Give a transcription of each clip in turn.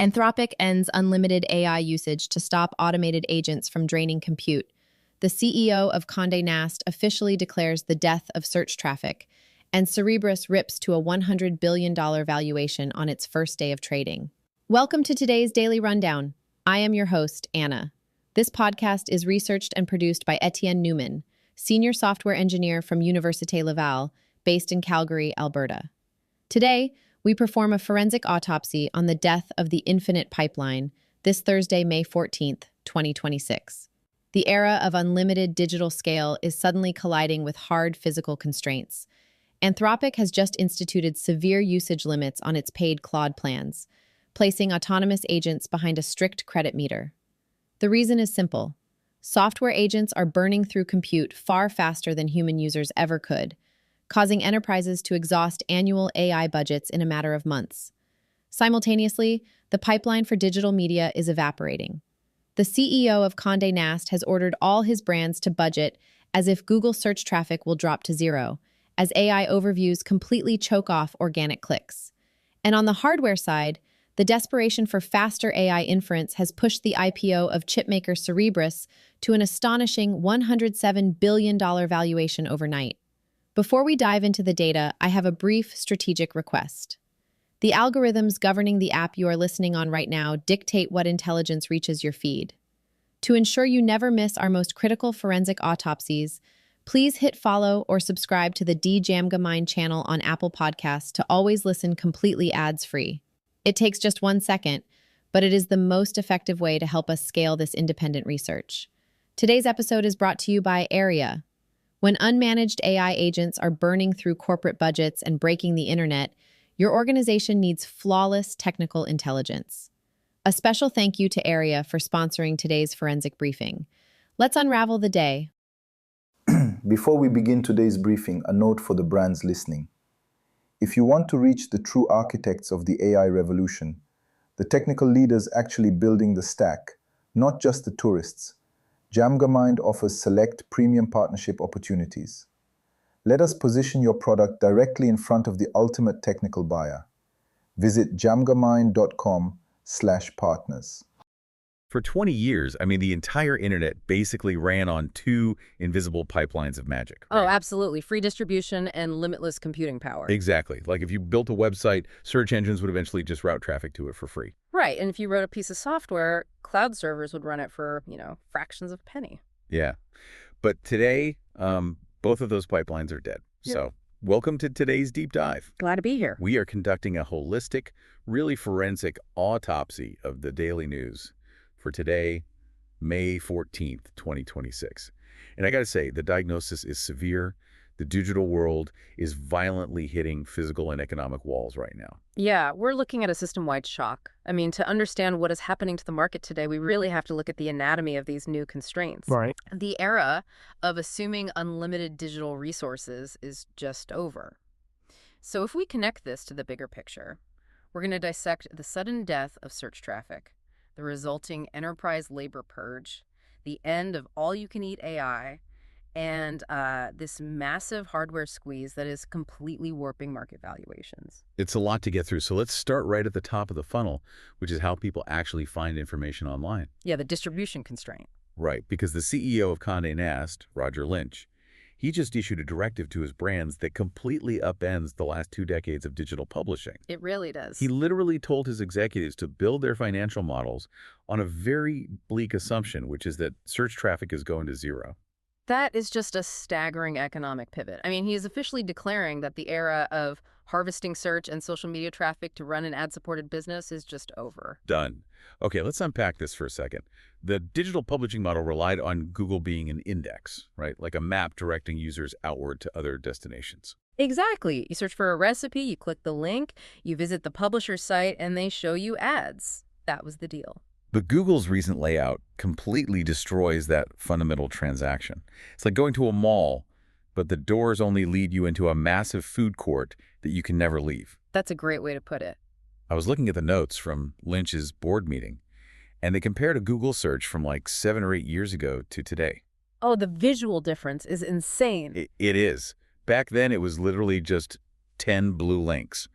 Anthropic ends unlimited AI usage to stop automated agents from draining compute. The CEO of Condé Nast officially declares the death of search traffic, and Cerebras rips to a $100 billion valuation on its first day of trading. Welcome to today's Daily Rundown. I am your host, Anna. This podcast is researched and produced by Etienne Newman, senior software engineer from Université Laval, based in Calgary, Alberta. Today, we perform a forensic autopsy on the death of the infinite pipeline this Thursday, May 14th, 2026. The era of unlimited digital scale is suddenly colliding with hard physical constraints. Anthropic has just instituted severe usage limits on its paid Claude plans, placing autonomous agents behind a strict credit meter. The reason is simple. Software agents are burning through compute far faster than human users ever could, causing enterprises to exhaust annual AI budgets in a matter of months. Simultaneously, the pipeline for digital media is evaporating. The CEO of Condé Nast has ordered all his brands to budget as if Google search traffic will drop to zero, as AI overviews completely choke off organic clicks. And on the hardware side, the desperation for faster AI inference has pushed the IPO of chipmaker Cerebras to an astonishing $107 billion valuation overnight. Before we dive into the data, I have a brief strategic request. The algorithms governing the app you are listening on right now dictate what intelligence reaches your feed. To ensure you never miss our most critical forensic autopsies, please hit follow or subscribe to the DJAMGAMIND channel on Apple Podcasts to always listen completely ads-free. It takes just 1 second, but it is the most effective way to help us scale this independent research. Today's episode is brought to you by Area. When unmanaged AI agents are burning through corporate budgets and breaking the internet, your organization needs flawless technical intelligence. A special thank you to Area for sponsoring today's forensic briefing. Let's unravel the day. Before we begin today's briefing, a note for the brands listening. If you want to reach the true architects of the AI revolution, the technical leaders actually building the stack, not just the tourists, DJAMGAMIND offers select premium partnership opportunities. Let us position your product directly in front of the ultimate technical buyer. Visit jamgamind.com/partners. For 20 years, the entire internet basically ran on two invisible pipelines of magic. Right? Oh, absolutely. Free distribution and limitless computing power. Exactly. Like if you built a website, search engines would eventually just route traffic to it for free. Right. And if you wrote a piece of software, cloud servers would run it for, fractions of a penny. Yeah. But today, both of those pipelines are dead. Yeah. So welcome to today's deep dive. Glad to be here. We are conducting a holistic, really forensic autopsy of the daily news for today, May 14th, 2026. And I got to say, the diagnosis is severe. The digital world is violently hitting physical and economic walls right now. Yeah, we're looking at a system-wide shock. To understand what is happening to the market today, we really have to look at the anatomy of these new constraints. Right. The era of assuming unlimited digital resources is just over. So if we connect this to the bigger picture, we're going to dissect the sudden death of search traffic, the resulting enterprise labor purge, the end of all-you-can-eat AI, and this massive hardware squeeze that is completely warping market valuations. It's a lot to get through, so let's start right at the top of the funnel, which is how people actually find information online. Yeah, the distribution constraint. Right, because the CEO of Condé Nast, Roger Lynch, he just issued a directive to his brands that completely upends the last 2 decades of digital publishing. It really does. He literally told his executives to build their financial models on a very bleak assumption, which is that search traffic is going to zero. That is just a staggering economic pivot. He is officially declaring that the era of harvesting search and social media traffic to run an ad-supported business is just over. Done. Okay, let's unpack this for a second. The digital publishing model relied on Google being an index, right? Like a map directing users outward to other destinations. Exactly. You search for a recipe, you click the link, you visit the publisher's site, and they show you ads. That was the deal. But Google's recent layout completely destroys that fundamental transaction. It's like going to a mall, but the doors only lead you into a massive food court that you can never leave. That's a great way to put it. I was looking at the notes from Lynch's board meeting, and they compared a Google search from like 7 or 8 years ago to today. Oh, the visual difference is insane. It is. Back then, it was literally just 10 blue links.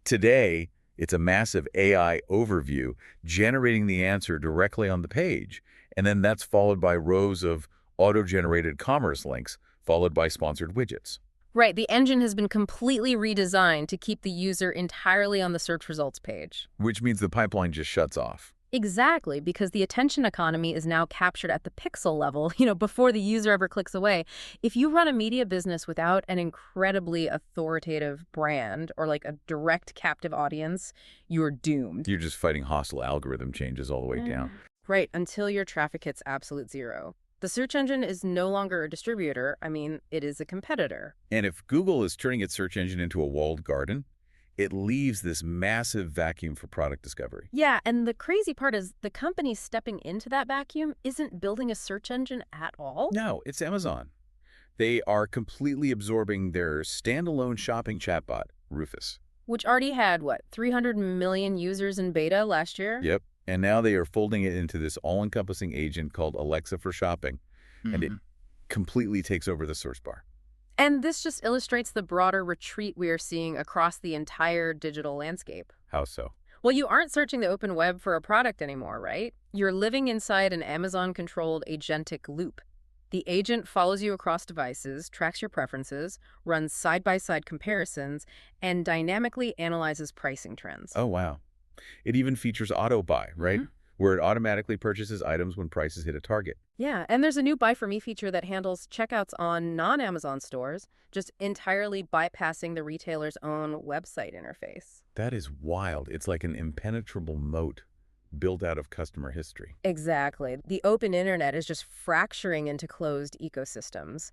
Today, It's a massive AI overview generating the answer directly on the page, and then that's followed by rows of auto-generated commerce links, followed by sponsored widgets. Right, the engine has been completely redesigned to keep the user entirely on the search results page. Which means the pipeline just shuts off. Exactly, because the attention economy is now captured at the pixel level, before the user ever clicks away. If you run a media business without an incredibly authoritative brand or like a direct captive audience, you're doomed. You're just fighting hostile algorithm changes all the way down. Right, until your traffic hits absolute zero. The search engine is no longer a distributor. It is a competitor. And if Google is turning its search engine into a walled garden, it leaves this massive vacuum for product discovery. Yeah, and the crazy part is the company stepping into that vacuum isn't building a search engine at all. No, it's Amazon. They are completely absorbing their standalone shopping chatbot, Rufus. Which already had, 300 million users in beta last year? Yep. And now they are folding it into this all-encompassing agent called Alexa for shopping, and it completely takes over the search bar. And this just illustrates the broader retreat we are seeing across the entire digital landscape. How so? Well, you aren't searching the open web for a product anymore, right? You're living inside an Amazon-controlled agentic loop. The agent follows you across devices, tracks your preferences, runs side-by-side comparisons, and dynamically analyzes pricing trends. Oh, wow. It even features auto buy, right? Where it automatically purchases items when prices hit a target. Yeah, and there's a new Buy For Me feature that handles checkouts on non-Amazon stores, just entirely bypassing the retailer's own website interface. That is wild. It's like an impenetrable moat built out of customer history. Exactly. The open internet is just fracturing into closed ecosystems.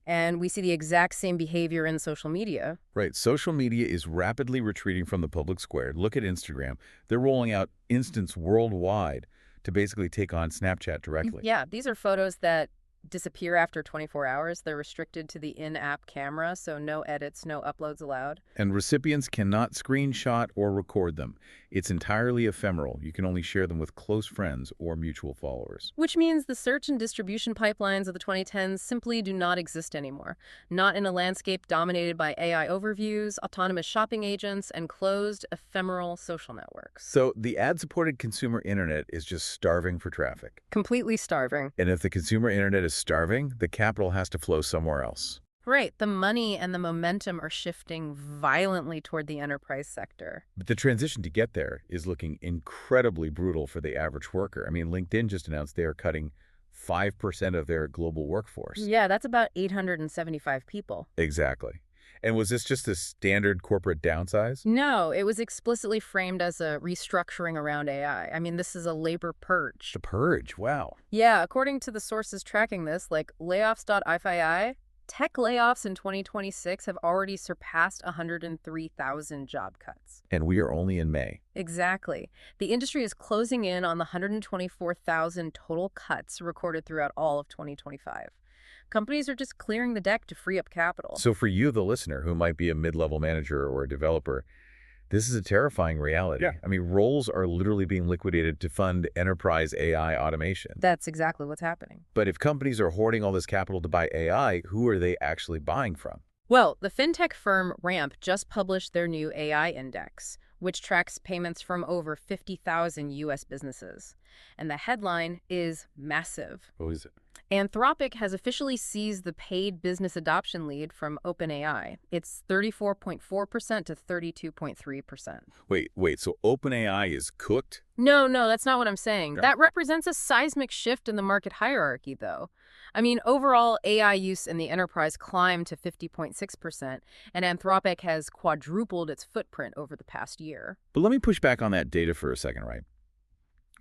And we see the exact same behavior in social media. Right. Social media is rapidly retreating from the public square. Look at Instagram. They're rolling out instants worldwide to basically take on Snapchat directly. Yeah, these are photos that disappear after 24 hours. They're restricted to the in-app camera, so no edits, no uploads allowed. And recipients cannot screenshot or record them. It's entirely ephemeral. You can only share them with close friends or mutual followers. Which means the search and distribution pipelines of the 2010s simply do not exist anymore. Not in a landscape dominated by AI overviews, autonomous shopping agents, and closed, ephemeral social networks. So the ad-supported consumer internet is just starving for traffic. Completely starving. And if the consumer internet is starving, the capital has to flow somewhere else. Right. The money and the momentum are shifting violently toward the enterprise sector. But the transition to get there is looking incredibly brutal for the average worker. LinkedIn just announced they are cutting 5% of their global workforce. Yeah, that's about 875 people. Exactly. And was this just a standard corporate downsize? No, it was explicitly framed as a restructuring around AI. This is a labor purge. The purge, wow. Yeah, according to the sources tracking this, like layoffs.fyi, tech layoffs in 2026 have already surpassed 103,000 job cuts. And we are only in May. Exactly. The industry is closing in on the 124,000 total cuts recorded throughout all of 2025. Companies are just clearing the deck to free up capital. So for you, the listener, who might be a mid-level manager or a developer, this is a terrifying reality. Yeah. Roles are literally being liquidated to fund enterprise AI automation. That's exactly what's happening. But if companies are hoarding all this capital to buy AI, who are they actually buying from? Well, the fintech firm Ramp just published their new AI index, which tracks payments from over 50,000 U.S. businesses. And the headline is massive. What is it? Anthropic has officially seized the paid business adoption lead from OpenAI. It's 34.4% to 32.3%. Wait, so OpenAI is cooked? No, that's not what I'm saying. Okay. That represents a seismic shift in the market hierarchy, though. Overall, AI use in the enterprise climbed to 50.6%, and Anthropic has quadrupled its footprint over the past year. But let me push back on that data for a second, right?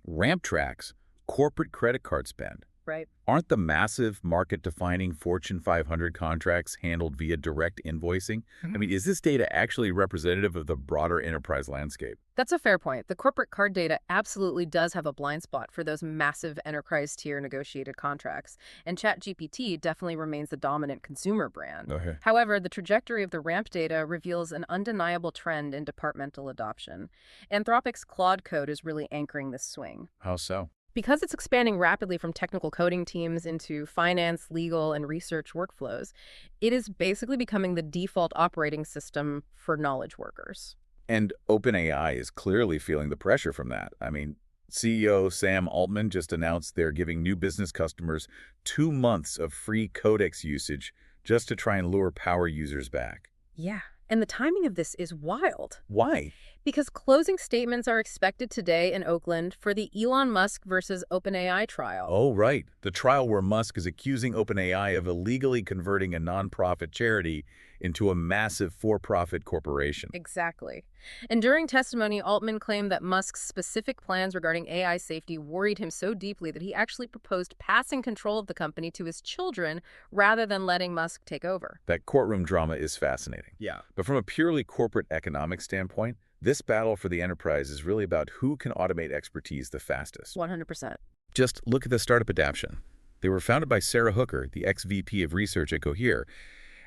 Ramp tracks corporate credit card spend. Right. Aren't the massive market-defining Fortune 500 contracts handled via direct invoicing? Is this data actually representative of the broader enterprise landscape? That's a fair point. The corporate card data absolutely does have a blind spot for those massive enterprise-tier negotiated contracts, and ChatGPT definitely remains the dominant consumer brand. Okay. However, the trajectory of the Ramp data reveals an undeniable trend in departmental adoption. Anthropic's Claude code is really anchoring this swing. How so? Because it's expanding rapidly from technical coding teams into finance, legal, and research workflows, it is basically becoming the default operating system for knowledge workers. And OpenAI is clearly feeling the pressure from that. I mean, CEO Sam Altman just announced they're giving new business customers 2 months of free Codex usage just to try and lure power users back. Yeah, and the timing of this is wild. Why? Because closing statements are expected today in Oakland for the Elon Musk versus OpenAI trial. Oh, right. The trial where Musk is accusing OpenAI of illegally converting a nonprofit charity into a massive for-profit corporation. Exactly. And during testimony, Altman claimed that Musk's specific plans regarding AI safety worried him so deeply that he actually proposed passing control of the company to his children rather than letting Musk take over. That courtroom drama is fascinating. Yeah. But from a purely corporate economic standpoint, this battle for the enterprise is really about who can automate expertise the fastest. 100%. Just look at the startup Adaption. They were founded by Sarah Hooker, the ex-VP of research at Cohere,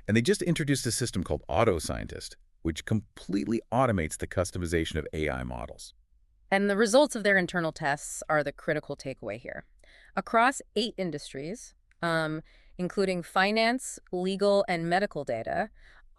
and they just introduced a system called Auto Scientist, which completely automates the customization of AI models. And the results of their internal tests are the critical takeaway here. Across 8 industries, including finance, legal, and medical data,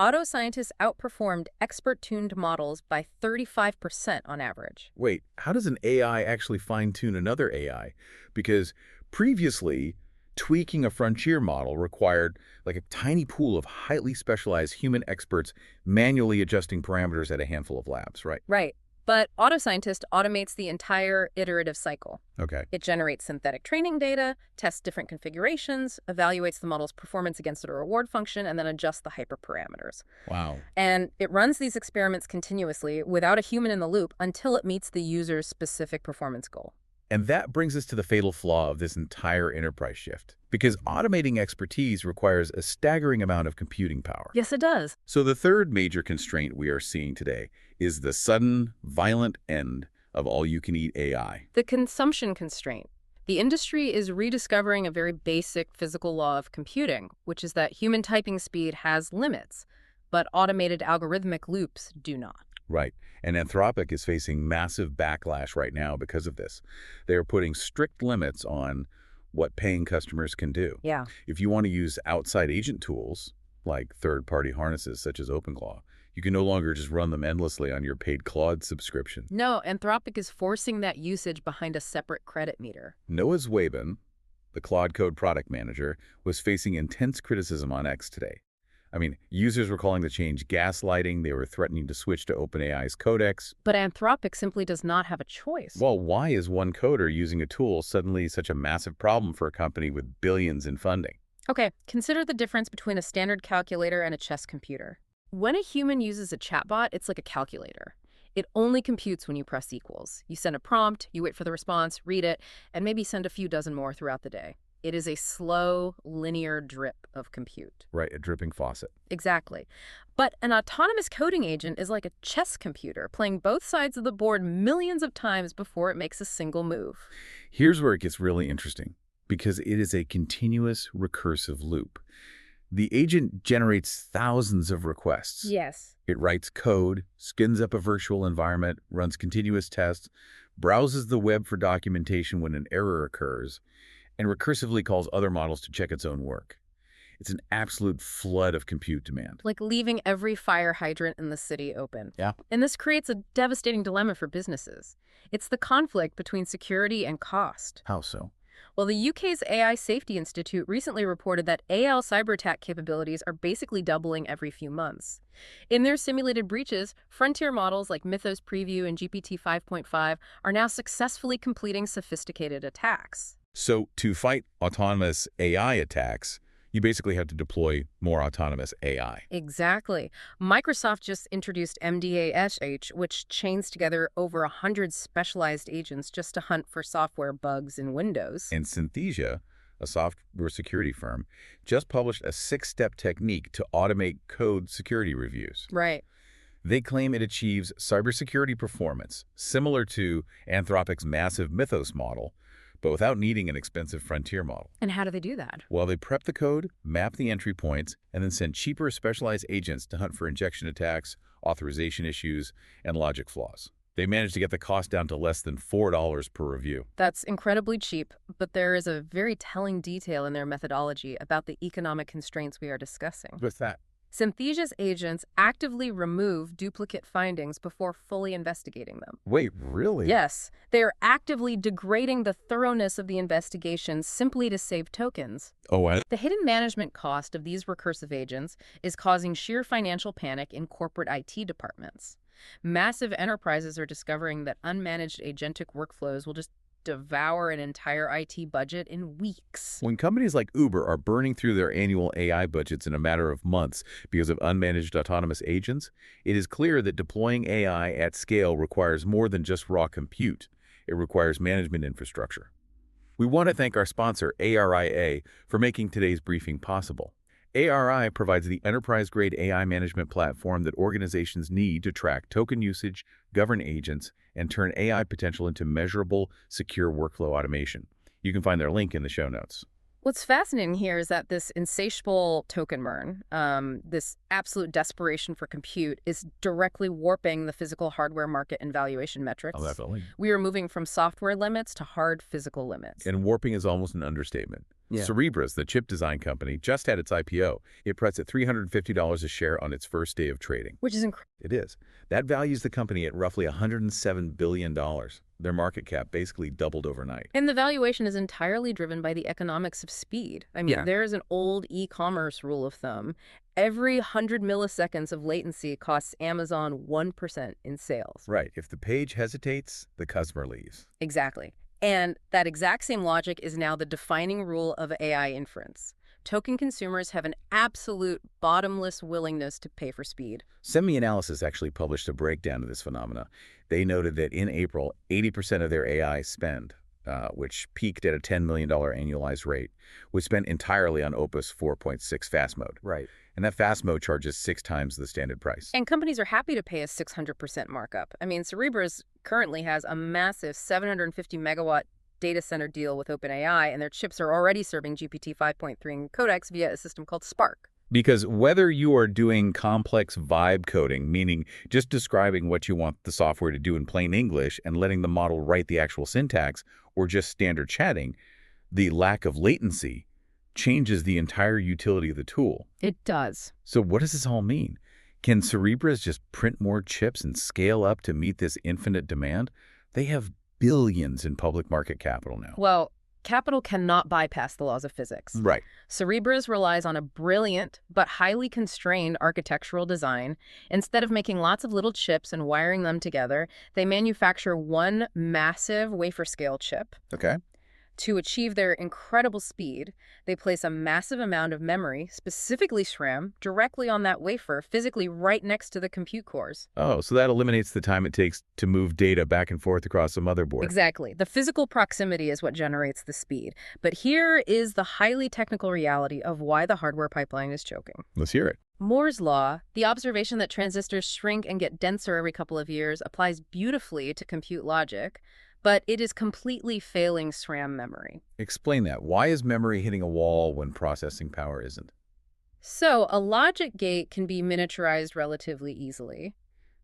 auto scientists outperformed expert-tuned models by 35% on average. Wait, how does an AI actually fine-tune another AI? Because previously, tweaking a frontier model required like a tiny pool of highly specialized human experts manually adjusting parameters at a handful of labs, right? Right. But Auto Scientist automates the entire iterative cycle. Okay. It generates synthetic training data, tests different configurations, evaluates the model's performance against a reward function, and then adjusts the hyperparameters. Wow. And it runs these experiments continuously without a human in the loop until it meets the user's specific performance goal. And that brings us to the fatal flaw of this entire enterprise shift. Because automating expertise requires a staggering amount of computing power. Yes, it does. So the third major constraint we are seeing today is the sudden, violent end of all-you-can-eat AI. The consumption constraint. The industry is rediscovering a very basic physical law of computing, which is that human typing speed has limits, but automated algorithmic loops do not. Right. And Anthropic is facing massive backlash right now because of this. They are putting strict limits on what paying customers can do. Yeah. If you want to use outside agent tools, like third-party harnesses such as OpenClaw, you can no longer just run them endlessly on your paid Claude subscription. No, Anthropic is forcing that usage behind a separate credit meter. Noah Zweben, the Claude Code product manager, was facing intense criticism on X today. I mean, users were calling the change gaslighting. They were threatening to switch to OpenAI's Codex. But Anthropic simply does not have a choice. Well, why is one coder using a tool suddenly such a massive problem for a company with billions in funding? Okay, consider the difference between a standard calculator and a chess computer. When a human uses a chatbot, it's like a calculator. It only computes when you press equals. You send a prompt, you wait for the response, read it, and maybe send a few dozen more throughout the day. It is a slow, linear drip of compute. Right, a dripping faucet. Exactly. But an autonomous coding agent is like a chess computer, playing both sides of the board millions of times before it makes a single move. Here's where it gets really interesting, because it is a continuous recursive loop. The agent generates thousands of requests. Yes. It writes code, skins up a virtual environment, runs continuous tests, browses the web for documentation when an error occurs, and recursively calls other models to check its own work. It's an absolute flood of compute demand. Like leaving every fire hydrant in the city open. Yeah. And this creates a devastating dilemma for businesses. It's the conflict between security and cost. How so? Well, the UK's AI Safety Institute recently reported that AI cyber attack capabilities are basically doubling every few months. In their simulated breaches, frontier models like Mythos Preview and GPT 5.5 are now successfully completing sophisticated attacks. So to fight autonomous AI attacks, you basically have to deploy more autonomous AI. Exactly. Microsoft just introduced MDASH, which chains together over 100 specialized agents just to hunt for software bugs in Windows. And Synthesia, a software security firm, just published a 6-step technique to automate code security reviews. Right. They claim it achieves cybersecurity performance similar to Anthropic's massive Mythos model, but without needing an expensive frontier model. And how do they do that? Well, they prep the code, map the entry points, and then send cheaper specialized agents to hunt for injection attacks, authorization issues, and logic flaws. They managed to get the cost down to less than $4 per review. That's incredibly cheap, but there is a very telling detail in their methodology about the economic constraints we are discussing. What's that? Synthesia's agents actively remove duplicate findings before fully investigating them. Wait, really? Yes, they are actively degrading the thoroughness of the investigation simply to save tokens. Oh, The hidden management cost of these recursive agents is causing sheer financial panic in corporate IT departments. Massive enterprises are discovering that unmanaged agentic workflows will just devour an entire IT budget in weeks. when companies like Uber are burning through their annual AI budgets in a matter of months because of unmanaged autonomous agents, it is clear that deploying AI at scale requires more than just raw compute. It requires management infrastructure. We want to thank our sponsor, ARIA, for making today's briefing possible. ARI provides the enterprise-grade AI management platform that organizations need to track token usage, govern agents, and turn AI potential into measurable, secure workflow automation. You can find their link in the show notes. What's fascinating here is that this insatiable token burn, this absolute desperation for compute, is directly warping the physical hardware market and valuation metrics. Oh, definitely. We are moving from software limits to hard physical limits. And warping is almost an understatement. Yeah. Cerebras, the chip design company, just had its IPO. It priced at $350 a share on its first day of trading. Which is incredible. It is. That values the company at roughly $107 billion. Their market cap basically doubled overnight. And the valuation is entirely driven by the economics of speed. I mean, there is an old e-commerce rule of thumb. Every 100 milliseconds of latency costs Amazon 1% in sales. Right. If the page hesitates, the customer leaves. Exactly. And that exact same logic is now the defining rule of AI inference. Token consumers have an absolute bottomless willingness to pay for speed. SemiAnalysis actually published a breakdown of this phenomena. They noted that in April, 80% of their AI spend, which peaked at a $10 million annualized rate, was spent entirely on Opus 4.6 fast mode. Right. And that fast mode charges 6 times the standard price. And companies are happy to pay a 600% markup. I mean, Cerebras currently has a massive 750 megawatt data center deal with OpenAI, and their chips are already serving GPT 5.3 and codecs via a system called Spark. Because whether you are doing complex vibe coding, meaning just describing what you want the software to do in plain English and letting the model write the actual syntax, or just standard chatting, the lack of latency changes the entire utility of the tool. It does. So what does this all mean? Can Cerebras just print more chips and scale up to meet this infinite demand? They have billions in public market capital now. Well, capital cannot bypass the laws of physics. Right. Cerebras relies on a brilliant but highly constrained architectural design. Instead of making lots of little chips and wiring them together, they manufacture one massive wafer-scale chip. Okay. To achieve their incredible speed, they place a massive amount of memory, specifically SRAM, directly on that wafer, physically right next to the compute cores. Oh, so that eliminates the time it takes to move data back and forth across a motherboard. Exactly. The physical proximity is what generates the speed. But here is the highly technical reality of why the hardware pipeline is choking. Let's hear it. Moore's law, the observation that transistors shrink and get denser every couple of years, applies beautifully to compute logic, but it is completely failing SRAM memory. Explain that. Why is memory hitting a wall when processing power isn't? So a logic gate can be miniaturized relatively easily,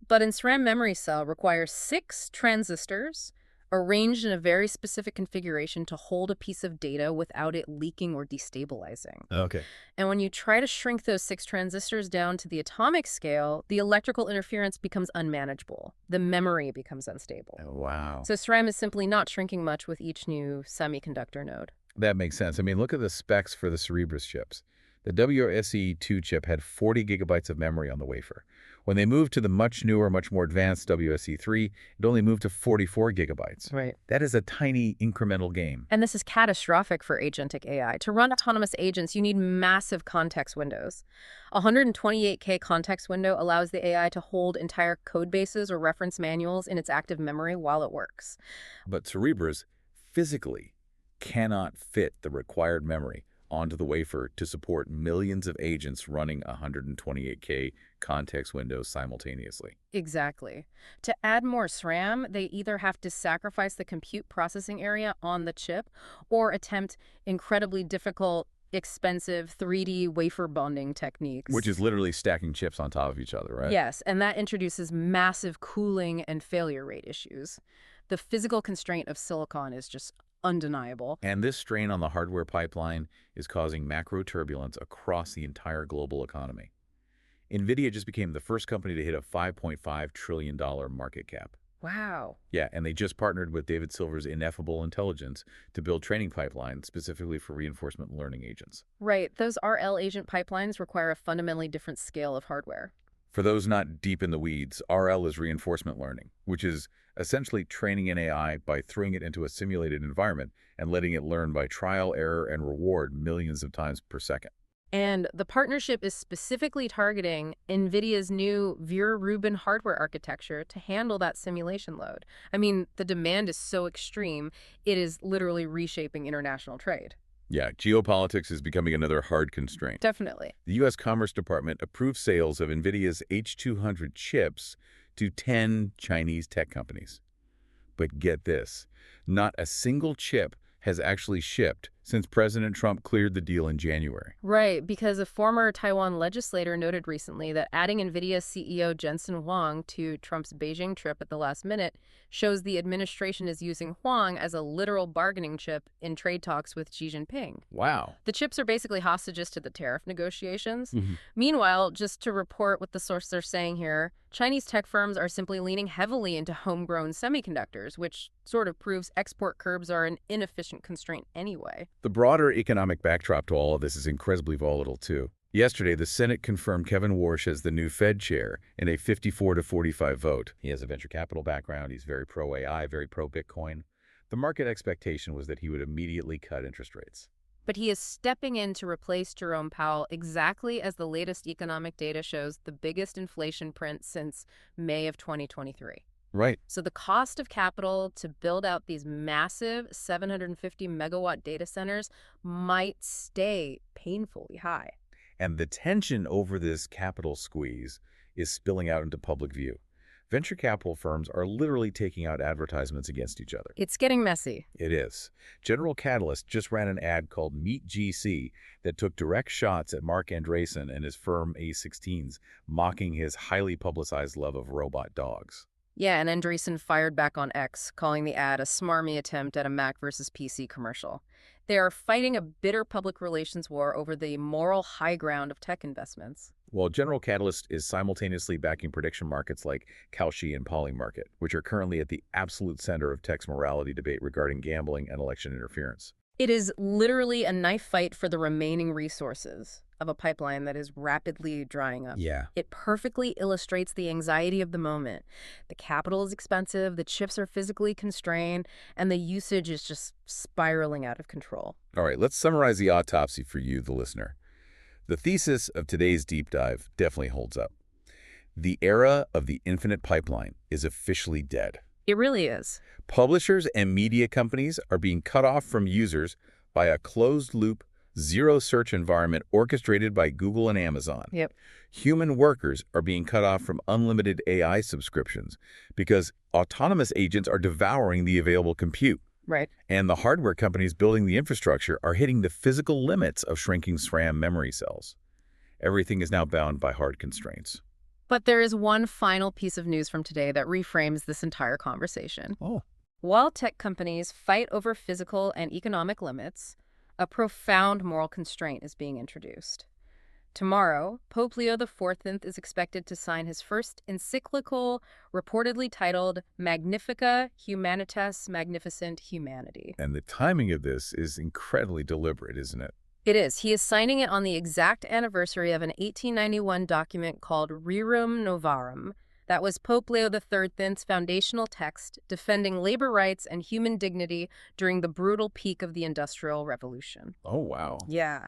but an SRAM memory cell requires 6 transistors arranged in a very specific configuration to hold a piece of data without it leaking or destabilizing. Okay. And when you try to shrink those 6 transistors down to the atomic scale, the electrical interference becomes unmanageable. The memory becomes unstable. Oh, wow. So SRAM is simply not shrinking much with each new semiconductor node. That makes sense. I mean, look at the specs for the Cerebras chips. The WSE2 chip had 40 gigabytes of memory on the wafer. When they moved to the much newer, much more advanced WSE3, it only moved to 44 gigabytes. Right. That is a tiny incremental gain. And this is catastrophic for agentic AI. To run autonomous agents, you need massive context windows. A 128K context window allows the AI to hold entire code bases or reference manuals in its active memory while it works. But Cerebras physically cannot fit the required memory onto the wafer to support millions of agents running 128K context windows simultaneously. Exactly. To add more SRAM, they either have to sacrifice the compute processing area on the chip or attempt incredibly difficult, expensive 3D wafer bonding techniques. Which is literally stacking chips on top of each other, right? Yes, and that introduces massive cooling and failure rate issues. The physical constraint of silicon is just undeniable. And this strain on the hardware pipeline is causing macro turbulence across the entire global economy. Nvidia just became the first company to hit a $5.5 trillion market cap. Wow. Yeah, and they just partnered with David Silver's Ineffable Intelligence to build training pipelines specifically for reinforcement learning agents. Right. Those RL agent pipelines require a fundamentally different scale of hardware. For those not deep in the weeds, RL is reinforcement learning, which is essentially training an AI by throwing it into a simulated environment and letting it learn by trial, error, and reward millions of times per second. And the partnership is specifically targeting NVIDIA's new Vera Rubin hardware architecture to handle that simulation load. I mean, the demand is so extreme, it is literally reshaping international trade. Yeah, geopolitics is becoming another hard constraint. Definitely. The U.S. Commerce Department approved sales of NVIDIA's H200 chips to 10 Chinese tech companies. But get this, not a single chip has actually shipped since President Trump cleared the deal in January. Right, because a former Taiwan legislator noted recently that adding NVIDIA CEO Jensen Huang to Trump's Beijing trip at the last minute shows the administration is using Huang as a literal bargaining chip in trade talks with Xi Jinping. Wow. The chips are basically hostages to the tariff negotiations. Meanwhile, just to report what the sources are saying here, Chinese tech firms are simply leaning heavily into homegrown semiconductors, which sort of proves export curbs are an inefficient constraint anyway. The broader economic backdrop to all of this is incredibly volatile, too. Yesterday, the Senate confirmed Kevin Warsh as the new Fed chair in a 54-45 vote. He has a venture capital background. He's very pro-AI, very pro-Bitcoin. The market expectation was that he would immediately cut interest rates. But he is stepping in to replace Jerome Powell exactly as the latest economic data shows the biggest inflation print since May of 2023. Right. So the cost of capital to build out these massive 750 megawatt data centers might stay painfully high. And the tension over this capital squeeze is spilling out into public view. Venture capital firms are literally taking out advertisements against each other. It's getting messy. It is. General Catalyst just ran an ad called Meet GC that took direct shots at Mark Andreessen and his firm A16s, mocking his highly publicized love of robot dogs. Yeah, and Andreessen fired back on X, calling the ad a smarmy attempt at a Mac versus PC commercial. They are fighting a bitter public relations war over the moral high ground of tech investments. While General Catalyst is simultaneously backing prediction markets like Kalshi and Polymarket, which are currently at the absolute center of tech's morality debate regarding gambling and election interference. It is literally a knife fight for the remaining resources of a pipeline that is rapidly drying up. Yeah. It perfectly illustrates the anxiety of the moment. The capital is expensive, the chips are physically constrained, and the usage is just spiraling out of control. All right, let's summarize the autopsy for you, the listener. The thesis of today's deep dive definitely holds up. The era of the infinite pipeline is officially dead. It really is. Publishers and media companies are being cut off from users by a closed-loop, zero-search environment orchestrated by Google and Amazon. Yep. Human workers are being cut off from unlimited AI subscriptions because autonomous agents are devouring the available compute. Right. And the hardware companies building the infrastructure are hitting the physical limits of shrinking SRAM memory cells. Everything is now bound by hard constraints. But there is one final piece of news from today that reframes this entire conversation. Oh. While tech companies fight over physical and economic limits, a profound moral constraint is being introduced. Tomorrow, Pope Leo XIV is expected to sign his first encyclical, reportedly titled Magnifica Humanitas Magnificent Humanity. And the timing of this is incredibly deliberate, isn't it? It is. He is signing it on the exact anniversary of an 1891 document called Rerum Novarum. That was Pope Leo XIII's foundational text defending labor rights and human dignity during the brutal peak of the Industrial Revolution. Oh, wow. Yeah.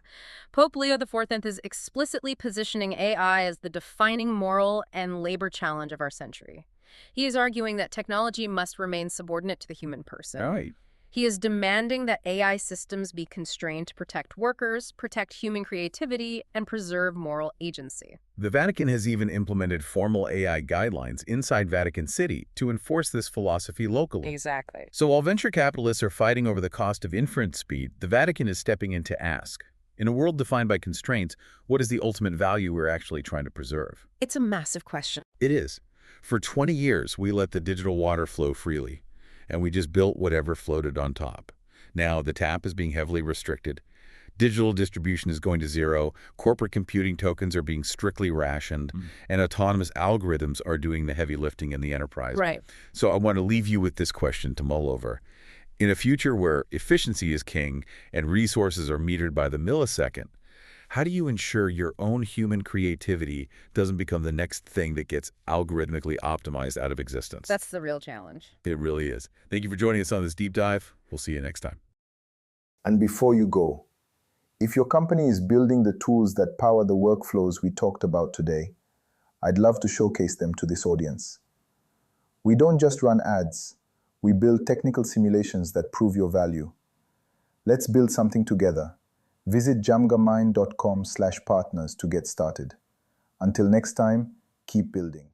Pope Leo XIV is explicitly positioning AI as the defining moral and labor challenge of our century. He is arguing that technology must remain subordinate to the human person. Right. He is demanding that AI systems be constrained to protect workers, protect human creativity, and preserve moral agency. The Vatican has even implemented formal AI guidelines inside Vatican City to enforce this philosophy locally. Exactly. So while venture capitalists are fighting over the cost of inference speed, the Vatican is stepping in to ask, in a world defined by constraints, what is the ultimate value we're actually trying to preserve? It's a massive question. It is. For 20 years, we let the digital water flow freely, and we just built whatever floated on top. Now the tap is being heavily restricted. Digital distribution is going to zero, corporate computing tokens are being strictly rationed, and autonomous algorithms are doing the heavy lifting in the enterprise. Right. So I want to leave you with this question to mull over. In a future where efficiency is king and resources are metered by the millisecond, how do you ensure your own human creativity doesn't become the next thing that gets algorithmically optimized out of existence? That's the real challenge. It really is. Thank you for joining us on this deep dive. We'll see you next time. And before you go, if your company is building the tools that power the workflows we talked about today, I'd love to showcase them to this audience. We don't just run ads, we build technical simulations that prove your value. Let's build something together. Visit jamgamind.com/partners to get started. Until next time, keep building.